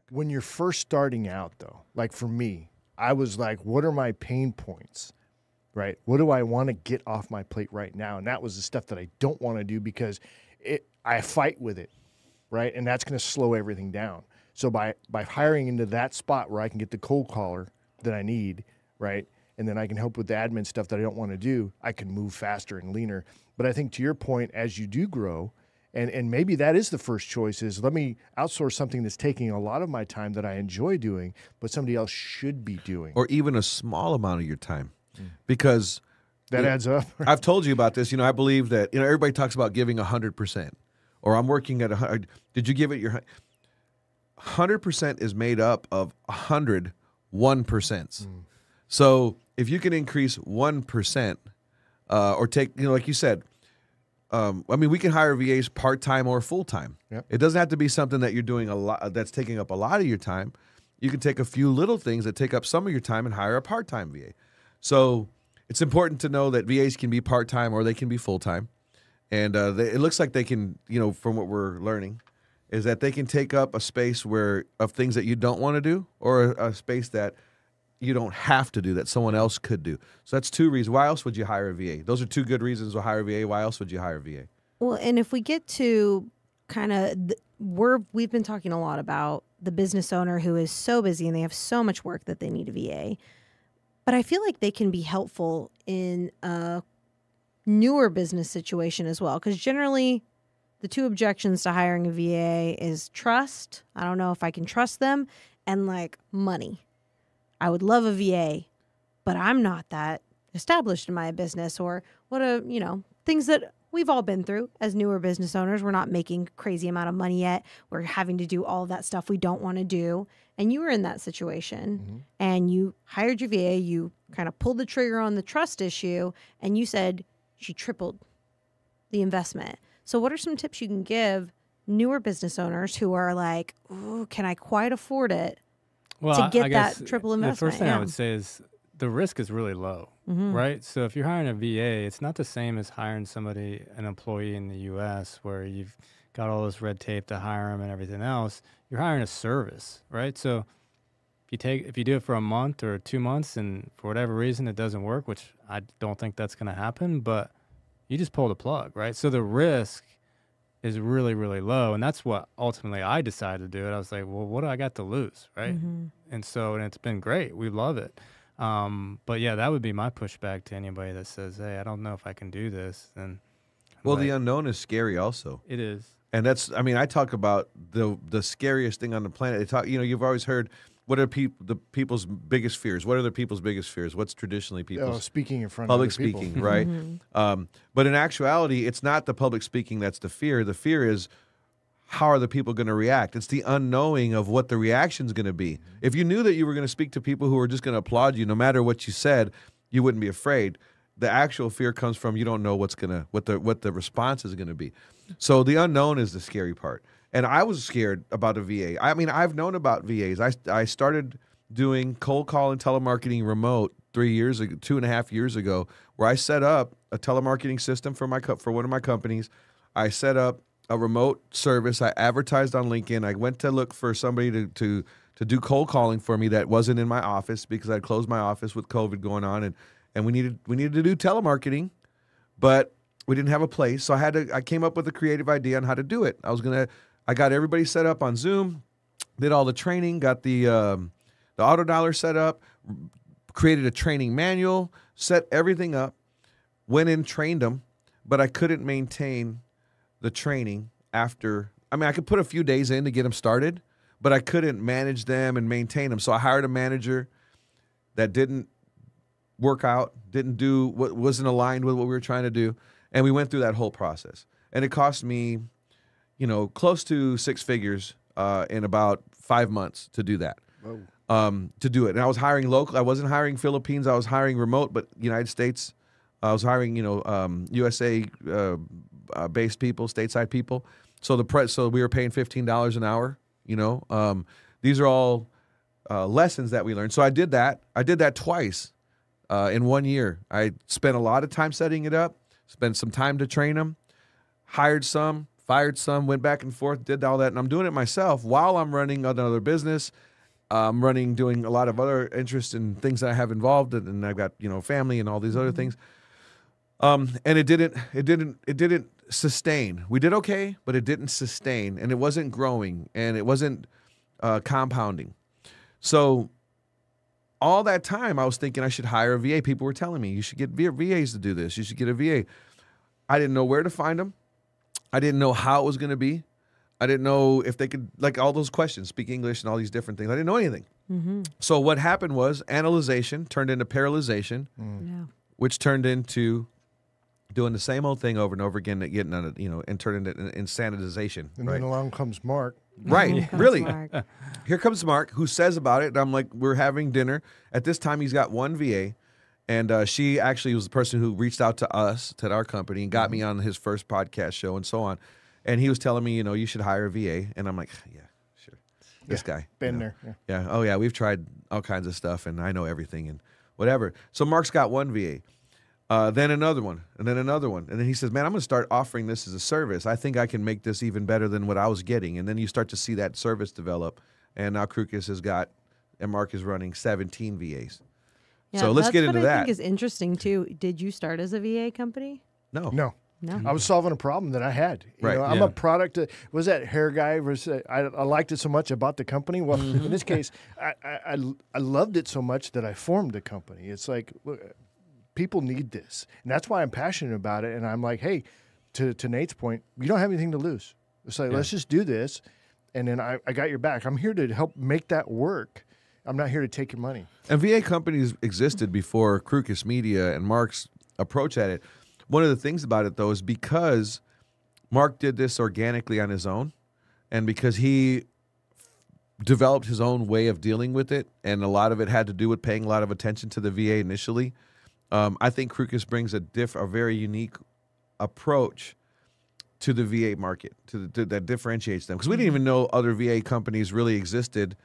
back. When you're first starting out, though, like for me, I was like, what are my pain points, right? What do I want to get off my plate right now? And that was the stuff that I don't want to do because I fight with it, right? And that's going to slow everything down. So by hiring into that spot where I can get the cold caller that I need, right, and then I can help with the admin stuff that I don't want to do, I can move faster and leaner. But I think to your point, as you do grow, and maybe that is the first choice is let me outsource something that's taking a lot of my time that I enjoy doing, but somebody else should be doing. Or even a small amount of your time. Because that adds up. I've told you about this. I believe that, everybody talks about giving 100%. Or I'm working at 100. Did you give it your 100% is made up of 100 1%. So if you can increase 1%, or take, like you said, we can hire VAs part-time or full-time. Yep. It doesn't have to be something that you're doing a lot, that's taking up a lot of your time. You can take a few little things that take up some of your time and hire a part-time VA. So it's important to know that VAs can be part-time or they can be full-time. And it looks like they can, from what we're learning, is that they can take up a space of things that you don't want to do or a space that you don't have to do that someone else could do. So that's two reasons. Why else would you hire a VA? Those are two good reasons to hire a VA. Why else would you hire a VA? Well, and if we get to kind of, we've been talking a lot about the business owner who is so busy and they have so much work that they need a VA. But I feel like they can be helpful in a newer business situation as well. Because generally, the two objections to hiring a VA is trust. I don't know if I can trust them. And money. I would love a VA, but I'm not that established in my business or things that we've all been through as newer business owners. We're not making crazy amount of money yet. We're having to do all of that stuff we don't want to do. And you were in that situation and you hired your VA, you kind of pulled the trigger on the trust issue and you said she tripled the investment. So what are some tips you can give newer business owners who are like, ooh, can I quite afford it? To get that triple investment. The first thing I would say is the risk is really low, right? So if you're hiring a VA, it's not the same as hiring an employee in the U.S. where you've got all this red tape to hire them and everything else. You're hiring a service, right? So if you do it for a month or 2 months and for whatever reason it doesn't work, which I don't think that's going to happen, but you just pull the plug, right? So the risk is really, really low. And that's what ultimately I decided to do it. I was like, well, what do I got to lose, right? And it's been great. We love it. But yeah, that would be my pushback to anybody that says, hey, I don't know if I can do this. And the unknown is scary also. It is. And I talk about the scariest thing on the planet. You've always heard, what are the people's biggest fears? What are the people's biggest fears? What's traditionally people's speaking in front public of other people. speaking, right? But in actuality, it's not the public speaking that's the fear. The fear is, how are the people going to react? It's the unknowing of what the reaction's going to be. If you knew that you were going to speak to people who were just going to applaud you, no matter what you said, you wouldn't be afraid. The actual fear comes from you don't know what the response is going to be. So the unknown is the scary part. And I was scared about a VA. I've known about VAs. I started doing cold call and telemarketing remote 2.5 years ago, where I set up a telemarketing system for one of my companies. I set up a remote service. I advertised on LinkedIn. I went to look for somebody to do cold calling for me that wasn't in my office because I'd closed my office with COVID going on, and we needed to do telemarketing, but we didn't have a place. So I came up with a creative idea on how to do it. I got everybody set up on Zoom, did all the training, got the auto dialer set up, created a training manual, set everything up, went in, trained them, but I couldn't maintain the training after. I could put a few days in to get them started, but I couldn't manage them and maintain them. So I hired a manager that didn't work out, didn't do what wasn't aligned with what we were trying to do, and we went through that whole process. And it cost me, close to 6 figures in about 5 months to do that. To do it. And I was hiring local. I wasn't hiring Philippines. I was hiring remote, but United States. I was hiring, USA based people, stateside people. So so we were paying $15 an hour. These are all lessons that we learned. So I did that. I did that twice in 1 year. I spent a lot of time setting it up. Spent some time to train them. Hired some, fired some, went back and forth, did all that. And I'm doing it myself while I'm running another business. I'm doing a lot of other interests and things that I have involved in, and I've got, family and all these other things. And it didn't sustain. We did okay, but it didn't sustain, and it wasn't growing, and it wasn't compounding. So all that time, I was thinking I should hire a VA. People were telling me, you should get VAs to do this. You should get a VA. I didn't know where to find them. I didn't know how it was going to be. I didn't know if they could, like all those questions, speak English and all these different things. I didn't know anything. So what happened was analyzation turned into paralyzation, which turned into doing the same old thing over and over again, getting on it, and turned into insanitization. And then along comes Mark. Right, really. Here comes Mark, who says about it. And I'm like, we're having dinner. At this time, he's got one VA. And she actually was the person who reached out to us, to our company, and got me on his first podcast show and so on. And he was telling me, you should hire a VA. And I'm like, yeah, sure. This guy. Been there. Yeah. Oh, yeah. We've tried all kinds of stuff, and I know everything and whatever. So Mark's got one VA. Then another one, and then another one. And then he says, man, I'm going to start offering this as a service. I think I can make this even better than what I was getting. And then you start to see that service develop. And now Kruk has got, and Mark is running 17 VAs. Yeah, so let's get into that. What I think is interesting, too. Did you start as a VA company? No. I was solving a problem that I had. I'm a product. Was that hair guy? I liked it so much I bought the company. Well, in this case, I loved it so much that I formed a company. It's like, look, people need this. And that's why I'm passionate about it. And I'm like, hey, to Nate's point, you don't have anything to lose. It's like, let's just do this. And then I got your back. I'm here to help make that work. I'm not here to take your money. And VA companies existed before Kruk Media and Mark's approach at it. One of the things about it, though, is because Mark did this organically on his own, and because he developed his own way of dealing with it, and a lot of it had to do with paying a lot of attention to the VA initially, I think Kruk brings a very unique approach to the VA market that differentiates them. Because we didn't even know other VA companies really existed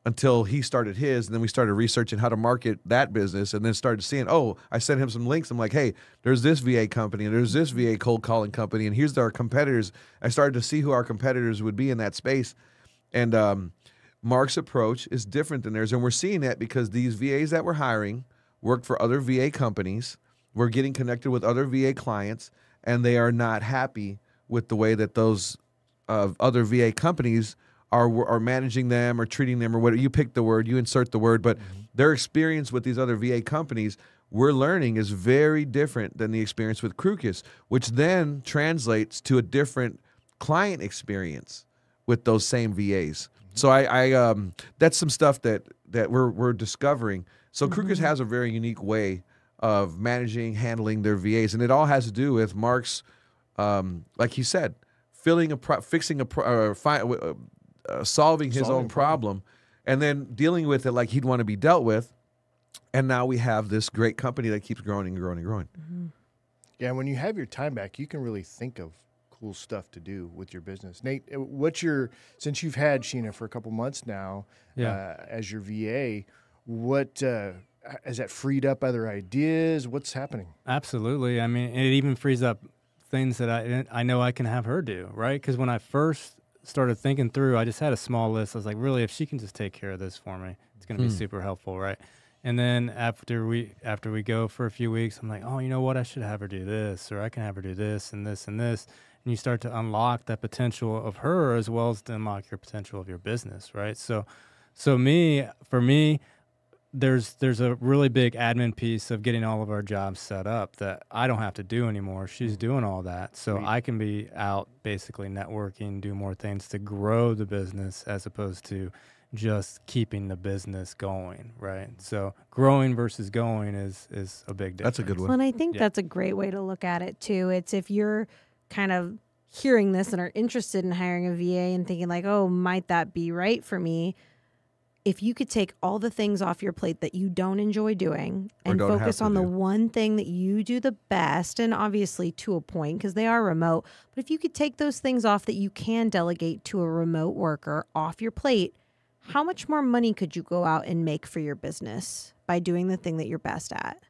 until he started his, and then we started researching how to market that business, and then started seeing, I sent him some links. I'm like, hey, there's this VA company, and there's this VA cold calling company, and here's our competitors. I started to see who our competitors would be in that space. And Mark's approach is different than theirs, and we're seeing that because these VAs that we're hiring work for other VA companies. We're getting connected with other VA clients, and they are not happy with the way that those other VA companies are managing them or treating them or whatever. You pick the word, you insert the word, but their experience with these other VA companies, we're learning, is very different than the experience with Kruk, which then translates to a different client experience with those same VAs. So I that's some stuff that we're discovering. So Kruk has a very unique way of handling their VAs, and it all has to do with Mark's, like he said, solving his own problem, and then dealing with it like he'd want to be dealt with. And now we have this great company that keeps growing and growing and growing. Yeah, when you have your time back, you can really think of cool stuff to do with your business. Nate, since you've had Sheena for a couple months now as your VA, what has that freed up other ideas? What's happening? Absolutely. I mean, it even frees up things that I know I can have her do, right? Because when I first started thinking through, I just had a small list. I was like, really, if she can just take care of this for me, it's going to be super helpful, right? And then after we go for a few weeks, I'm like, oh, you know what? I should have her do this, or I can have her do this and this and this. And you start to unlock that potential of her as well as to unlock your potential of your business, right? So for me, there's a really big admin piece of getting all of our jobs set up that I don't have to do anymore. She's doing all that. So I can be out basically networking, do more things to grow the business as opposed to just keeping the business going, right? So growing versus going is a big difference. That's a good one. Well, and I think that's a great way to look at it too. It's if you're kind of hearing this and are interested in hiring a VA and thinking like, oh, might that be right for me? If you could take all the things off your plate that you don't enjoy doing and focus on the one thing that you do the best, and obviously to a point because they are remote, but if you could take those things off that you can delegate to a remote worker off your plate, how much more money could you go out and make for your business by doing the thing that you're best at?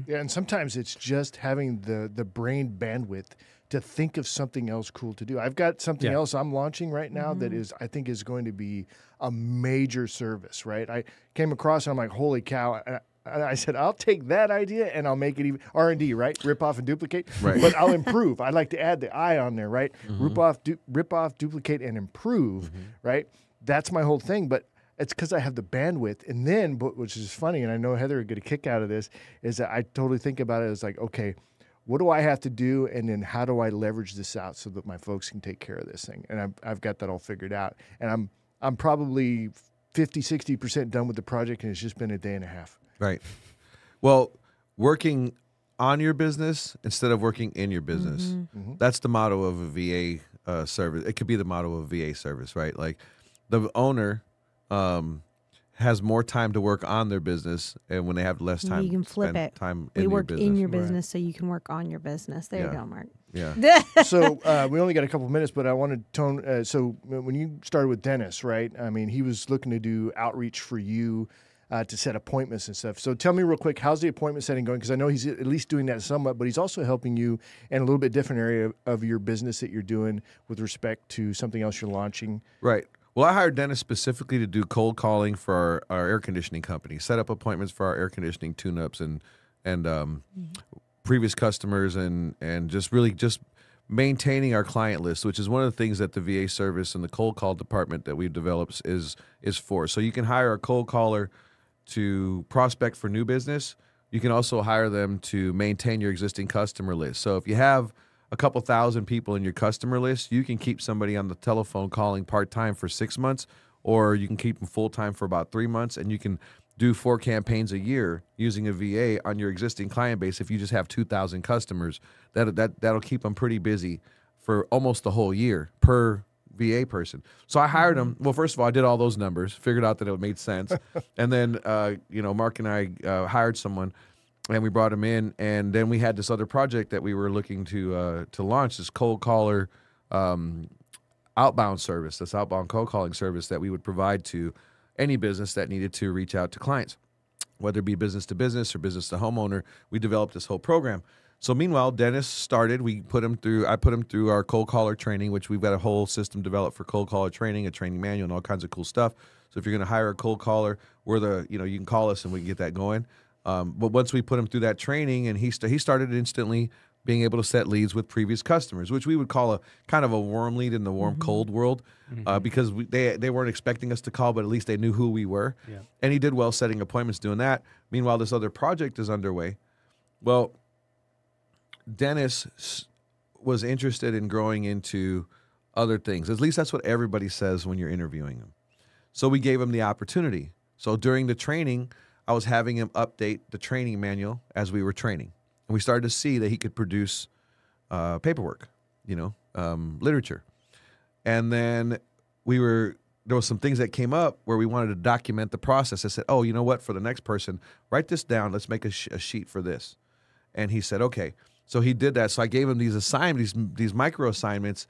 Yeah, and sometimes it's just having the brain bandwidth to think of something else cool to do. I've got something Yeah. else I'm launching right now that is, I think, is going to be a major service, right? I came across and I'm like, holy cow. And I said, I'll take that idea and I'll make it even R&D, right? Rip off and duplicate. Right. But I'll improve. I'd like to add the I on there, right? Rip off, duplicate, and improve, right? That's my whole thing. But it's because I have the bandwidth. And then, which is funny, and I know Heather would get a kick out of this, is that I totally think about it as like, okay, what do I have to do? And then how do I leverage this out so that my folks can take care of this thing? And I've got that all figured out. And I'm probably 50, 60% done with the project, and it's just been a day and a half. Right. Well, working on your business instead of working in your business. That's the motto of a VA service. It could be the motto of a VA service, right? Like the owner has more time to work on their business, and when they have less time, You can flip spend it. time We in your work business. in your business so you can work on your business. There you Yeah. go, Mark. Yeah. So we only got a couple of minutes, but I wanted to tone. So when you started with Dennis, right? I mean, he was looking to do outreach for you to set appointments and stuff. So tell me real quick, how's the appointment setting going? Because I know he's at least doing that somewhat, but he's also helping you in a little bit different area of your business that you're doing with respect to something else you're launching. Right. Well, I hired Dennis specifically to do cold calling for our air conditioning company, set up appointments for our air conditioning tune-ups and previous customers, and just really just maintaining our client list, which is one of the things that the VA service and the cold call department that we've developed is for. So you can hire a cold caller to prospect for new business. You can also hire them to maintain your existing customer list. So if you have a couple thousand people in your customer list, you can keep somebody on the telephone calling part-time for 6 months, or you can keep them full-time for about 3 months, and you can do 4 campaigns a year using a VA on your existing client base. If you just have 2,000 customers, that'll keep them pretty busy for almost the whole year per VA person. So I hired him. Well, first of all, I did all those numbers, figured out that it made sense. And then, Mark and I hired someone, and we brought him in. And then we had this other project that we were looking to launch, this cold caller outbound service, this outbound cold calling service that we would provide to any business that needed to reach out to clients, whether it be business to business or business to homeowner. We developed this whole program. So meanwhile, Dennis started. I put him through our cold caller training, which we've got a whole system developed for cold caller training, a training manual, and all kinds of cool stuff. So if you're going to hire a cold caller, you can call us and we can get that going. But once we put him through that training, and he started instantly being able to set leads with previous customers, which we would call a kind of a warm lead in the warm cold world, because they weren't expecting us to call, but at least they knew who we were. Yeah. And he did well setting appointments doing that. Meanwhile, this other project is underway. Well, Dennis was interested in growing into other things. At least that's what everybody says when you're interviewing him. So we gave him the opportunity. So during the training, I was having him update the training manual as we were training. And we started to see that he could produce paperwork, literature. And then there was some things that came up where we wanted to document the process. I said, oh, you know what? For the next person, write this down. Let's make a sheet for this. And he said, okay. So he did that. So I gave him these assignments, these micro assignments.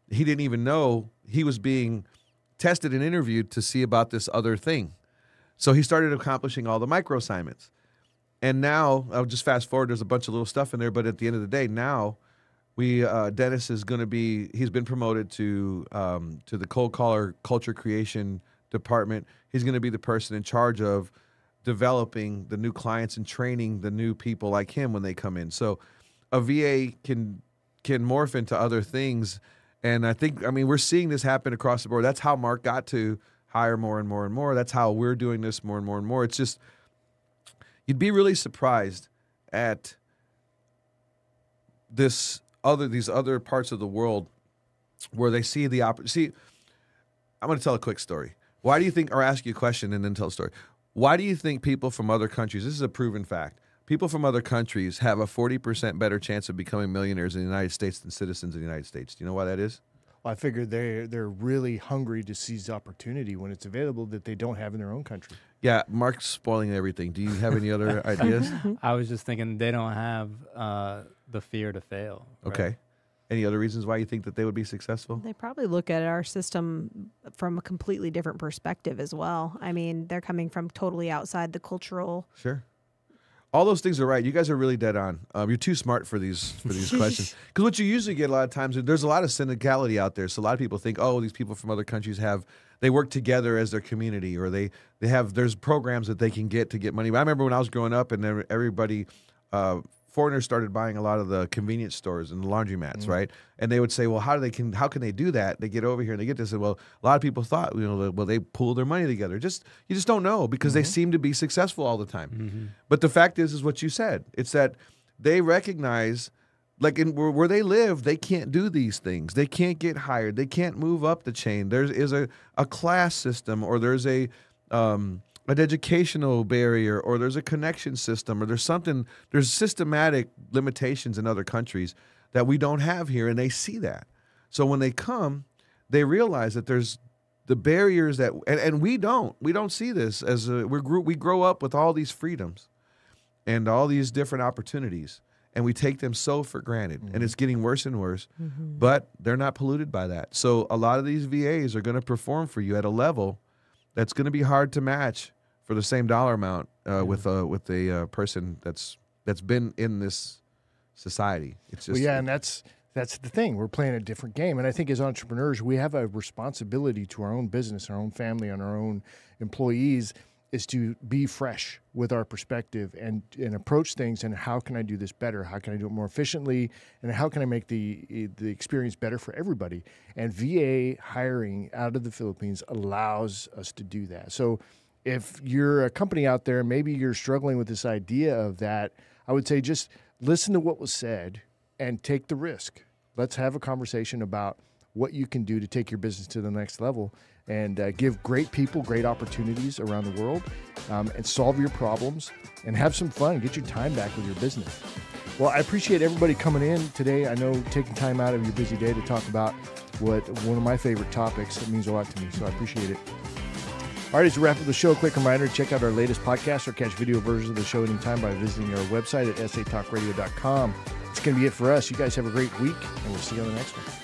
He didn't even know he was being tested and interviewed to see about this other thing. So he started accomplishing all the micro assignments. And now, I'll just fast forward, there's a bunch of little stuff in there, but at the end of the day, now Dennis is going to he's been promoted to the cold caller culture creation department. He's going to be the person in charge of developing the new clients and training the new people like him when they come in. So a VA can morph into other things. And we're seeing this happen across the board. That's how Mark got to hire more and more and more. That's how we're doing this more and more and more. It's just, you'd be really surprised at these other parts of the world where they see the opportunity. See, I'm going to tell a quick story. Why do you think, or ask you a question and then tell a story. Why do you think people from other countries, this is a proven fact, people from other countries have a 40% better chance of becoming millionaires in the United States than citizens in the United States? Do you know why that is? Well, I figured they're really hungry to seize opportunity when it's available that they don't have in their own country. Yeah, Mark's spoiling everything. Do you have any other ideas? I was just thinking they don't have the fear to fail. Right? Okay. Any other reasons why you think that they would be successful? They probably look at our system from a completely different perspective as well. I mean, they're coming from totally outside the cultural. Sure. all those things are right. You guys are really dead on. You're too smart for these questions. Because what you usually get a lot of times, there's a lot of syndicality out there. So a lot of people think, oh, these people from other countries they work together as their community, or there's programs that they can get to get money. But I remember when I was growing up, and everybody, foreigners started buying a lot of the convenience stores and the laundromats, right? And they would say, well, how can they do that? They get over here and they get this. And, well, a lot of people thought, they pool their money together. You just don't know, because they seem to be successful all the time. But the fact is what you said. It's that they recognize, like where they live, they can't do these things. They can't get hired. They can't move up the chain. There is a class system, or there's an educational barrier, or there's a connection system, or there's systematic limitations in other countries that we don't have here, and they see that. So when they come, they realize that there's the barriers and we don't see this as we grow up with all these freedoms and all these different opportunities, and we take them so for granted, and it's getting worse and worse, but they're not polluted by that. So a lot of these VAs are going to perform for you at a level that's going to be hard to match for the same dollar amount with a person that's been in this society. It's just and that's the thing. We're playing a different game, and I think as entrepreneurs, we have a responsibility to our own business, our own family, and our own employees, is to be fresh with our perspective and approach things. And how can I do this better? How can I do it more efficiently? And how can I make the experience better for everybody? And VA hiring out of the Philippines allows us to do that. So if you're a company out there, maybe you're struggling with this idea of that, I would say just listen to what was said and take the risk. Let's have a conversation about what you can do to take your business to the next level, and give great people great opportunities around the world, and solve your problems and have some fun. Get your time back with your business. Well, I appreciate everybody coming in today. I know taking time out of your busy day to talk about one of my favorite topics. It means a lot to me, so I appreciate it. All right, as we wrap up the show, a quick reminder to check out our latest podcast or catch video versions of the show anytime by visiting our website at satalkradio.com. It's going to be it for us. You guys have a great week, and we'll see you on the next one.